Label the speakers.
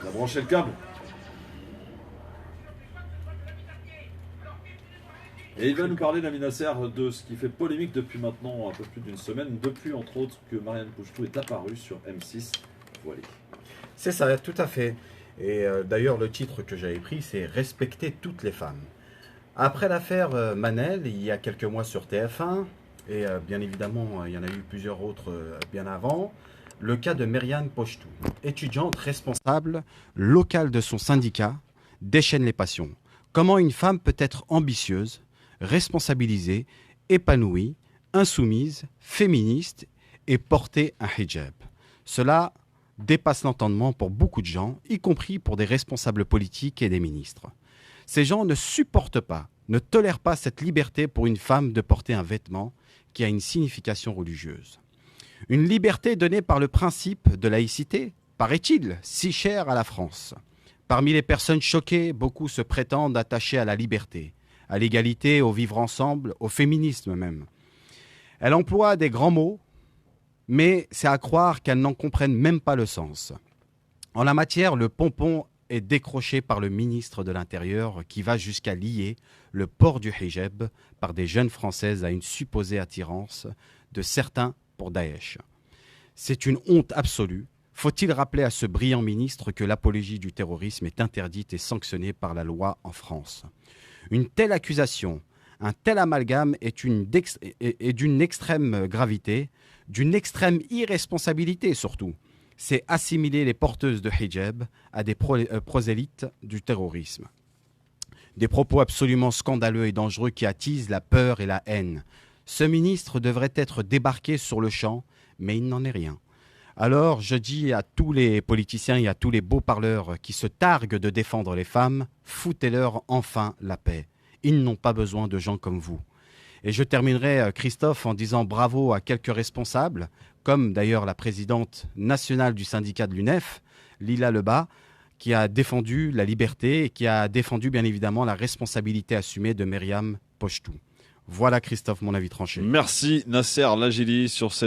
Speaker 1: On a branché le câble. Et il va nous parler, Nami Nasser, de ce qui fait polémique depuis maintenant un peu plus d'une semaine, depuis entre autres que Marianne Pouchtou est apparue sur M6. Voilà.
Speaker 2: C'est ça, tout à fait. Et d'ailleurs, le titre que j'avais pris, c'est Respecter toutes les femmes. Après l'affaire Manel, il y a quelques mois sur TF1, et bien évidemment, il y en a eu plusieurs autres bien avant, le cas de Marianne Pouchtou, étudiante responsable locale de son syndicat, déchaîne les passions. Comment une femme peut être ambitieuse, responsabilisée, épanouie, insoumise, féministe et porter un hijab. Cela dépasse l'entendement pour beaucoup de gens, y compris pour des responsables politiques et des ministres. Ces gens ne supportent pas, ne tolèrent pas cette liberté pour une femme de porter un vêtement qui a une signification religieuse. Une liberté donnée par le principe de laïcité, paraît-il, si cher à la France. Parmi les personnes choquées, beaucoup se prétendent attachés à la liberté, à l'égalité, au vivre ensemble, au féminisme même. Elle emploie des grands mots, mais c'est à croire qu'elles n'en comprennent même pas le sens. En la matière, le pompon est décroché par le ministre de l'Intérieur qui va jusqu'à lier le port du hijab par des jeunes Françaises à une supposée attirance de certains pour Daesh. C'est une honte absolue. Faut-il rappeler à ce brillant ministre que l'apologie du terrorisme est interdite et sanctionnée par la loi en France ? Une telle accusation, un tel amalgame est d'une extrême gravité, d'une extrême irresponsabilité surtout. C'est assimiler les porteuses de hijab à des prosélytes du terrorisme. Des propos absolument scandaleux et dangereux qui attisent la peur et la haine. Ce ministre devrait être débarqué sur le champ, mais il n'en est rien. Alors, je dis à tous les politiciens et à tous les beaux parleurs qui se targuent de défendre les femmes, foutez-leur enfin la paix. Ils n'ont pas besoin de gens comme vous. Et je terminerai, Christophe, en disant bravo à quelques responsables, comme d'ailleurs la présidente nationale du syndicat de l'UNEF, Lila Lebas, qui a défendu la liberté et qui a défendu bien évidemment la responsabilité assumée de Marianne Pouchtou. Voilà, Christophe, mon avis tranché.
Speaker 1: Merci Nasser Lajili sur cette